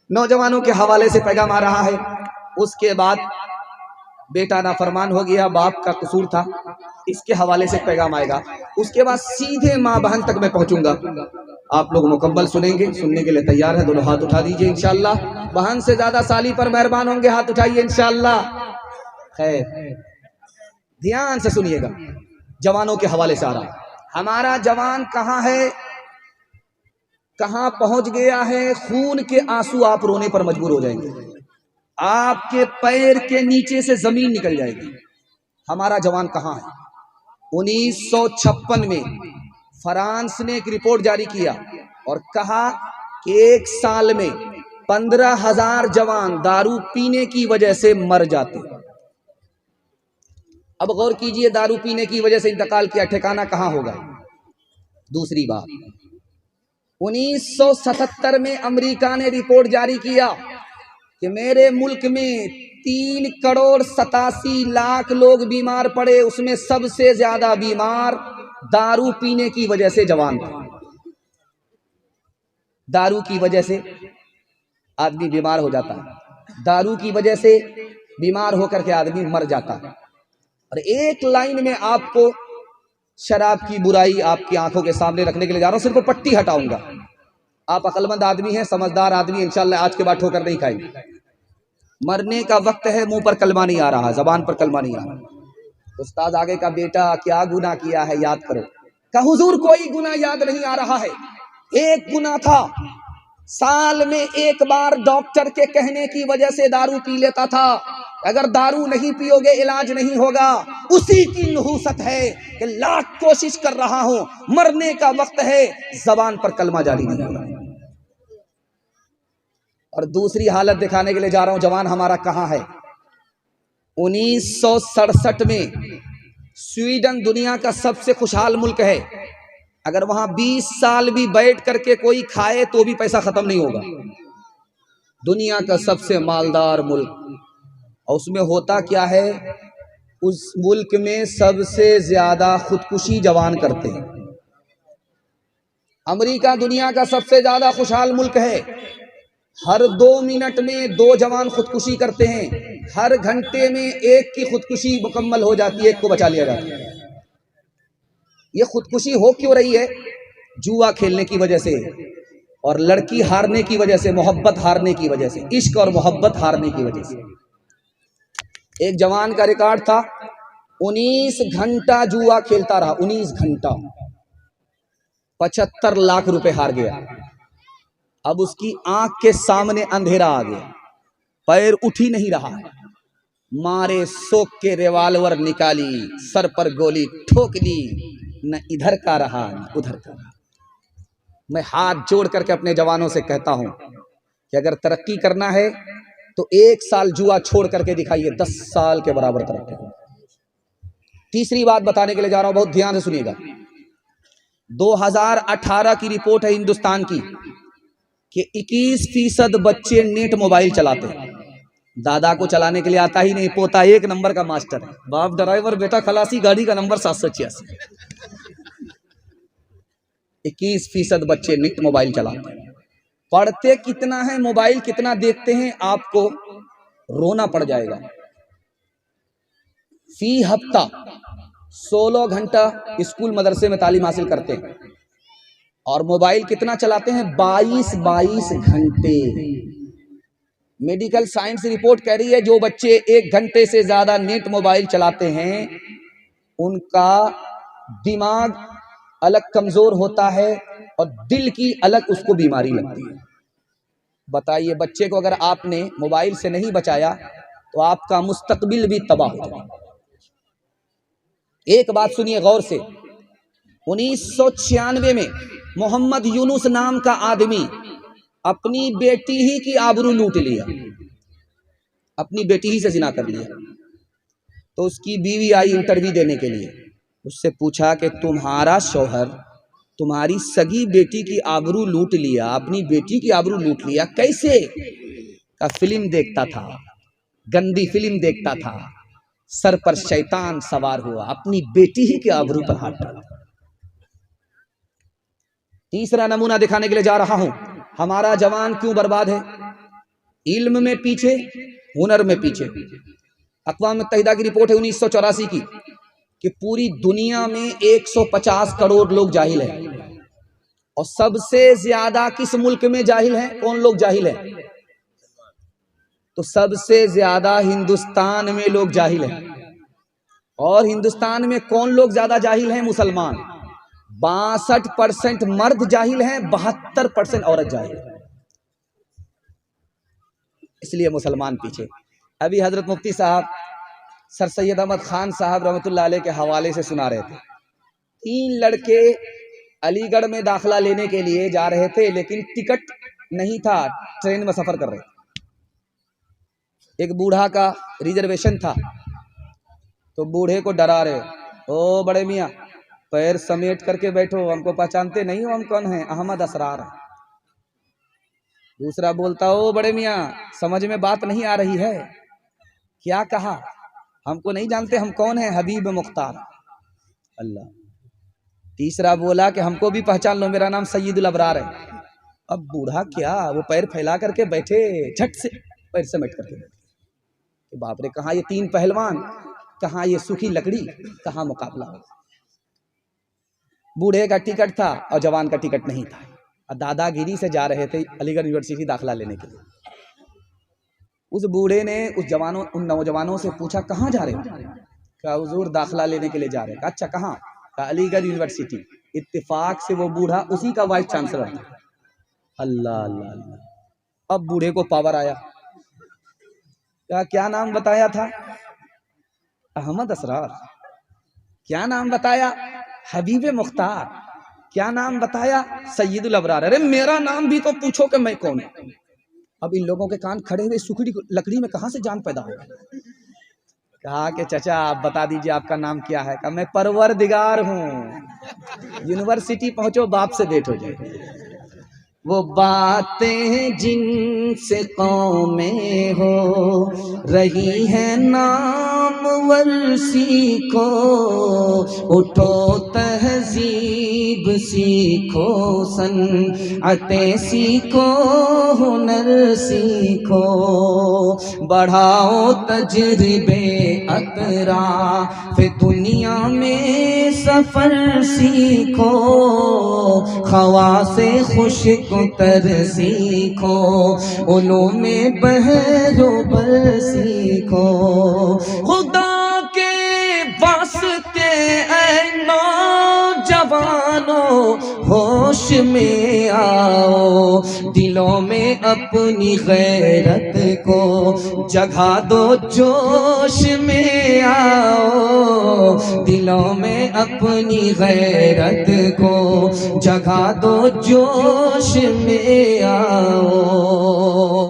नौजवानों के हवाले से पैगाम आ रहा है। उसके बाद बेटा नाफरमान हो गया, बाप का कसूर था, इसके हवाले से पैगाम आएगा। उसके बाद सीधे माँ बहन तक मैं पहुंचूंगा। आप लोग मुकम्मल सुनेंगे, सुनने के लिए तैयार है? दोनों हाथ उठा दीजिए इंशाअल्लाह। बहन से ज्यादा साली पर मेहरबान होंगे, हाथ उठाइए इंशाअल्लाह। खैर, ध्यान से सुनिएगा, जवानों के हवाले से आ रहा है। हमारा जवान कहाँ है, कहाँ पहुंच गया है, खून के आंसू आप रोने पर मजबूर हो जाएंगे, आपके पैर के नीचे से जमीन निकल जाएगी। हमारा जवान कहाँ है? 1956 में फ्रांस ने एक रिपोर्ट जारी किया और कहा कि एक साल में 15,000 जवान दारू पीने की वजह से मर जाते। अब गौर कीजिए, दारू पीने की वजह से इंतकाल किया, ठिकाना कहाँ होगा? दूसरी बात, 1977 में अमेरिका ने रिपोर्ट जारी किया कि मेरे मुल्क में 3,87,00,000 लोग बीमार पड़े, उसमें सबसे ज्यादा बीमार दारू पीने की वजह से जवान थे। दारू की वजह से आदमी बीमार हो जाता है, दारू की वजह से बीमार होकर के आदमी मर जाता है। और एक लाइन में आपको शराब की बुराई आपकी आंखों के सामने रखने के लिए जा रहा हूं, सिर्फ पट्टी हटाऊंगा। आप अक्लमंद आदमी हैं, समझदार आदमी, इंशाअल्लाह आज के बाद ठोकर नहीं खाएंगे। मरने का वक्त है, मुंह पर कलमा नहीं आ रहा, जबान पर कलमा नहीं आ रहा। उस्ताद आगे का बेटा क्या गुनाह किया है याद करो। का हुजूर कोई गुनाह याद नहीं आ रहा है। एक गुनाह था, साल में एक बार डॉक्टर के कहने की वजह से दारू पी लेता था। अगर दारू नहीं पियोगे इलाज नहीं होगा। उसी की नहूसत है कि लाख कोशिश कर रहा हूं, मरने का वक्त है, जबान पर कलमा जारी नहीं हो रहा। और दूसरी हालत दिखाने के लिए जा रहा हूं, जवान हमारा कहां है। 1967 में स्वीडन दुनिया का सबसे खुशहाल मुल्क है। अगर वहां 20 साल भी बैठ करके कोई खाए तो भी पैसा खत्म नहीं होगा। दुनिया का सबसे मालदार मुल्क, और उसमें होता क्या है, उस मुल्क में सबसे ज्यादा खुदकुशी जवान करते हैं। अमेरिका दुनिया का सबसे ज्यादा खुशहाल मुल्क है। हर 2 मिनट में 2 जवान खुदकुशी करते हैं, हर घंटे में एक की खुदकुशी मुकम्मल हो जाती है, एक को बचा लिया जाता है। ये खुदकुशी हो क्यों रही है? जुआ खेलने की वजह से, और लड़की हारने की वजह से, मोहब्बत हारने की वजह से, इश्क और मोहब्बत हारने की वजह से। एक जवान का रिकॉर्ड था, 19 घंटा जुआ खेलता रहा, 19 घंटा, 75 लाख रुपए हार गया। अब उसकी आंख के सामने अंधेरा आ गया, पैर उठ ही नहीं रहा है। मारे सोख के रिवाल्वर निकाली, सर पर गोली ठोक ली, न इधर का रहा न उधर का रहा। मैं हाथ जोड़ करके अपने जवानों से कहता हूं कि अगर तरक्की करना है तो 1 साल जुआ छोड़ करके दिखाइए, 10 साल के बराबर तरक्की। तीसरी बात बताने के लिए जा रहा हूं, बहुत ध्यान से सुनिएगा। 2018 की रिपोर्ट है हिंदुस्तान की कि 21% बच्चे नेट मोबाइल चलाते हैं। दादा को चलाने के लिए आता ही नहीं, पोता 1 नंबर का मास्टर है, बाप ड्राइवर, बेटा खलासी, गाड़ी का नंबर 786। 21% बच्चे नेट मोबाइल चलाते हैं। पढ़ते कितना है, मोबाइल कितना देखते हैं, आपको रोना पड़ जाएगा। फी हफ्ता 16 घंटा स्कूल मदरसे में तालीम हासिल करते हैं, और मोबाइल कितना चलाते हैं, 22 घंटे। मेडिकल साइंस रिपोर्ट कह रही है जो बच्चे 1 घंटे से ज्यादा नेट मोबाइल चलाते हैं उनका दिमाग अलग कमजोर होता है और दिल की अलग उसको बीमारी लगती है। बताइए, बच्चे को अगर आपने मोबाइल से नहीं बचाया तो आपका मुस्तकबिल भी तबाह हो जाएगा। एक बात सुनिए गौर से, 1996 में मोहम्मद यूनुस नाम का आदमी अपनी बेटी ही की आबरू लूट लिया, अपनी बेटी ही से जिना कर लिया। तो उसकी बीवी आई इंटरव्यू देने के लिए, उससे पूछा कि तुम्हारा शौहर तुम्हारी सगी बेटी की आबरू लूट लिया, अपनी बेटी की आबरू लूट लिया, कैसे? का फिल्म देखता था, गंदी फिल्म देखता था, सर पर शैतान सवार हुआ, अपनी बेटी ही के आबरू पर हाथ डाला। तीसरा नमूना दिखाने के लिए जा रहा हूं, हमारा जवान क्यों बर्बाद है। इल्म में पीछे, हुनर में पीछे। अक़वाम मुत्तहिदा की रिपोर्ट है 1984 की कि पूरी दुनिया में 150 करोड़ लोग जाहिल हैं, और सबसे ज्यादा किस मुल्क में जाहिल हैं? कौन लोग जाहिल हैं? तो सबसे ज्यादा हिंदुस्तान में लोग जाहिल हैं। और हिंदुस्तान में कौन लोग ज्यादा जाहिल हैं? मुसलमान। 62% मर्द जाहिल हैं, 72% औरत जाहिल है। इसलिए मुसलमान पीछे। अभी हजरत मुफ्ती साहब सर सैयद अहमद खान साहब रहमतुल्लाह अलैह के हवाले से सुना रहे थे। 3 लड़के अलीगढ़ में दाखिला लेने के लिए जा रहे थे, लेकिन टिकट नहीं था, ट्रेन में सफर कर रहे थे। एक बूढ़ा का रिजर्वेशन था, तो बूढ़े को डरा रहे, ओ बड़े मियाँ पैर समेट करके बैठो, हमको पहचानते नहीं हो, हम कौन हैं? अहमद असरार। दूसरा बोलता, ओ बड़े मियाँ समझ में बात नहीं आ रही है, क्या कहा? हमको नहीं जानते, हम कौन हैं? हबीब मुख्तार। अल्लाह। तीसरा बोला कि हमको भी पहचान लो, मेरा नाम सैयदुल अबरार है। अब बूढ़ा क्या, वो पैर फैला करके बैठे, झट से पैर समेट करके बैठे। बाप रे, कहाँ ये 3 पहलवान, कहाँ ये सूखी लकड़ी, कहाँ मुकाबला हो। बूढ़े का टिकट था और जवान का टिकट नहीं था, और दादागिरी से जा रहे थे अलीगढ़ यूनिवर्सिटी दाखिला लेने के लिए। उस बूढ़े ने उन नौजवानों से पूछा, कहाँ जा रहे हो? कहा हुजूर दाखिला लेने के लिए जा रहे हैं। अच्छा कहाँ? कहा अलीगढ़ यूनिवर्सिटी। इत्तेफाक से वो बूढ़ा उसी का वाइस चांसलर था। अल्लाह अल्लाह अल्लाह। अब बूढ़े को पावर आया। क्या नाम बताया था? अहमद असरार। क्या नाम बताया? हबीब मुख्तार। क्या नाम बताया? सैयदुल अबरार। अरे मेरा नाम भी तो पूछो कि मैं कौन हूं। अब इन लोगों के कान खड़े हुए, सूखी लकड़ी में कहां से जान पैदा हो। कहा कि चाचा आप बता दीजिए आपका नाम क्या है? कहा मैं परवरदिगार हूं। यूनिवर्सिटी पहुंचो, बाप से भेंट हो जाए। वो बातें जिनसे कौमें हो रही है नामवर सीखो, उठो तहजीब सीखो, सनअतें सीखो, हुनर सीखो, बढ़ाओ तजर्बे अतराफ दुनिया में सफर सीखो, खवासे खुश तर सीखो, उलूमे बहरोबर सीखो। खुदा के वास्ते ऐ नौजवानों होश में आओ, दिलों में अपनी गैरत को जगा दो, जोश में आओ, दिलों में अपनी गैरत को जगा दो, जोश में आओ।